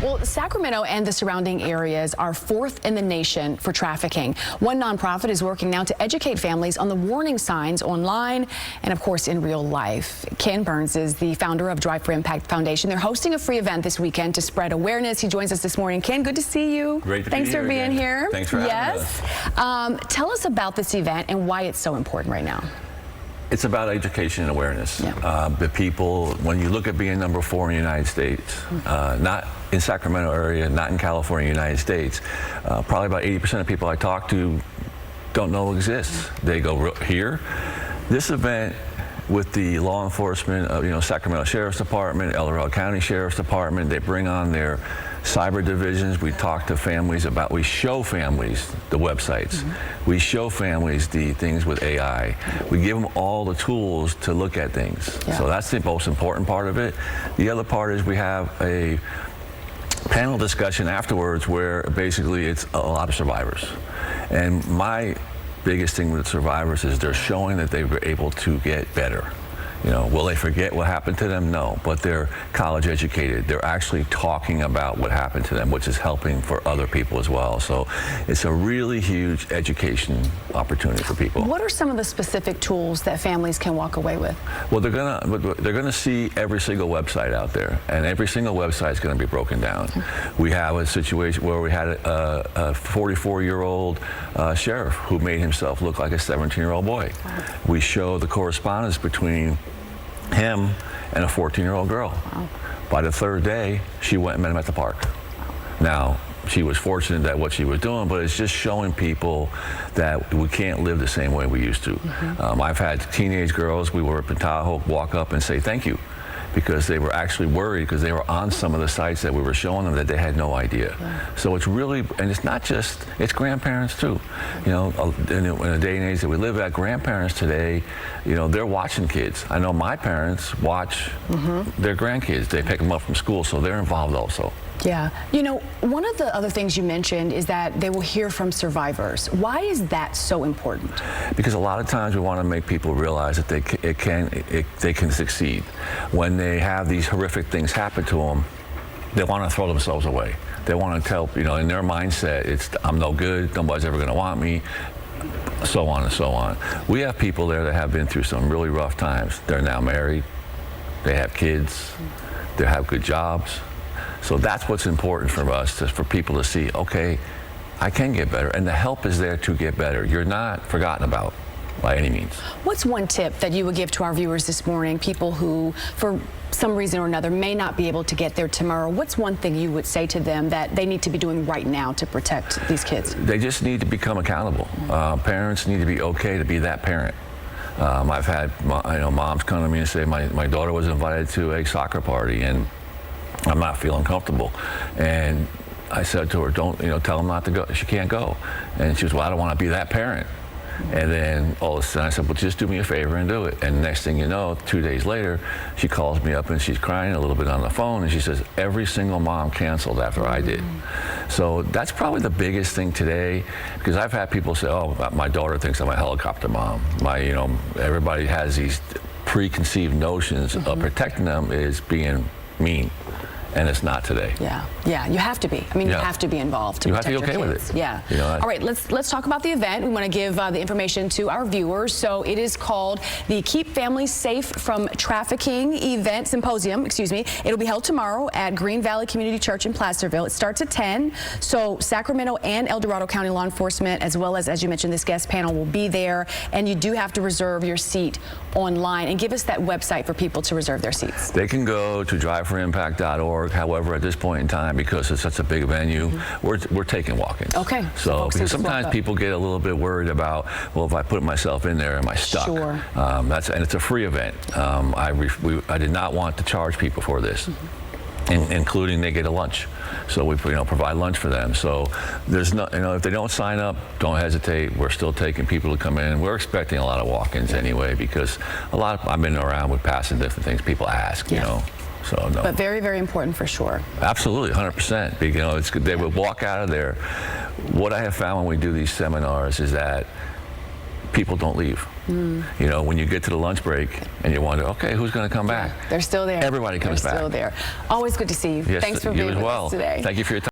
Well, Sacramento and the surrounding areas are fourth in the nation for trafficking. One nonprofit is working now to educate families on the warning signs online and, of course, in real life. Ken Burns is the founder of Drive for Impact Foundation. They're hosting a free event this weekend to spread awareness. He joins us this morning. Ken, good to see you. Great to Thanks be here for being again. here. Thanks for having us. Tell us about this event and why it's so important right now. It's about education and awareness. Yeah. The people, when you look at being number 4 in the United States, not in Sacramento area, not in California, United States, probably about 80% of people I talk to don't know exists. They go here. This event with the law enforcement, Sacramento Sheriff's Department, El Dorado County Sheriff's Department, they bring on their cyber divisions. We talk to families about, we show families the websites. We show families the things with AI. We give them all the tools to look at things. Yeah. So that's the most important part of it. The other part is we have a panel discussion afterwards where basically it's a lot of survivors. And my biggest thing with survivors is they're showing that they were able to get better. Will they forget what happened to them? No, but they're college educated. They're actually talking about what happened to them, which is helping for other people as well. So it's a really huge education opportunity for people. What are some of the specific tools that families can walk away with? Well, they're gonna see every single website out there, and every single website is gonna be broken down. We have a situation where we had a 44-year-old sheriff who made himself look like a 17-year-old boy. Wow. We show the correspondence between him and a 14-year-old girl. Wow. By the third day, she went and met him at the park. Now, she was fortunate at what she was doing, but it's just showing people that we can't live the same way we used to. I've had teenage girls, we were up in Tahoe, walk up and say thank you, because they were actually worried because they were on some of the sites that we were showing them that they had no idea. Yeah. So it's really, and it's not just, it's grandparents too. In a day and age that we live at, grandparents today, they're watching kids. I know my parents watch their grandkids. They pick them up from school, so they're involved also. Yeah. One of the other things you mentioned is that they will hear from survivors. Why is that so important? Because a lot of times we want to make people realize that they can succeed. When they have these horrific things happen to them, they want to throw themselves away. They want to tell, in their mindset, it's I'm no good, nobody's ever going to want me, so on and so on. We have people there that have been through some really rough times. They're now married, they have kids, they have good jobs. So that's what's important for us, for people to see, okay, I can get better, and the help is there to get better. You're not forgotten about by any means. What's one tip that you would give to our viewers this morning, people who, for some reason or another, may not be able to get there tomorrow? What's one thing you would say to them that they need to be doing right now to protect these kids? They just need to become accountable. Parents need to be okay to be that parent. I've had moms come to me and say, my daughter was invited to a soccer party and I'm not feeling comfortable. And I said to her, don't, tell them not to go. She can't go. And she was, well, I don't want to be that parent. And then all of a sudden I said, well, just do me a favor and do it. And next thing you know, 2 days later, she calls me up and she's crying a little bit on the phone. And she says, every single mom canceled after I did. So that's probably the biggest thing today, because I've had people say, oh, my daughter thinks I'm a helicopter mom. Everybody has these preconceived notions of protecting them is being mean. And it's not today. Yeah, you have to be. You have to be involved to protect your kids. You have to be okay with it. Yeah. All right, let's talk about the event. We want to give the information to our viewers. So it is called the Keep Families Safe from Trafficking Symposium. It'll be held tomorrow at Green Valley Community Church in Placerville. It starts at 10. So Sacramento and El Dorado County law enforcement, as well as you mentioned, this guest panel will be there. And you do have to reserve your seat online. And give us that website for people to reserve their seats. They can go to driveforimpact.org. However, at this point in time, because it's such a big venue, we're taking walk-ins. Okay. So because sometimes people get a little bit worried about, well, if I put myself in there, am I stuck? Sure. And it's a free event. I did not want to charge people for this. Including they get a lunch, so we provide lunch for them. So there's no, if they don't sign up, don't hesitate. We're still taking people to come in. We're expecting a lot of walk-ins anyway, because I've been around with passing different things. People ask, So no. But very, very important for sure. Absolutely, 100%. They would walk out of there. What I have found when we do these seminars is that people don't leave. You know, when you get to the lunch break and you wonder, okay, who's going to come back? They're still there. Everybody comes back. They're still there. Always good to see you. Yes, Thanks for you being as with well. us today. Thank you for your time.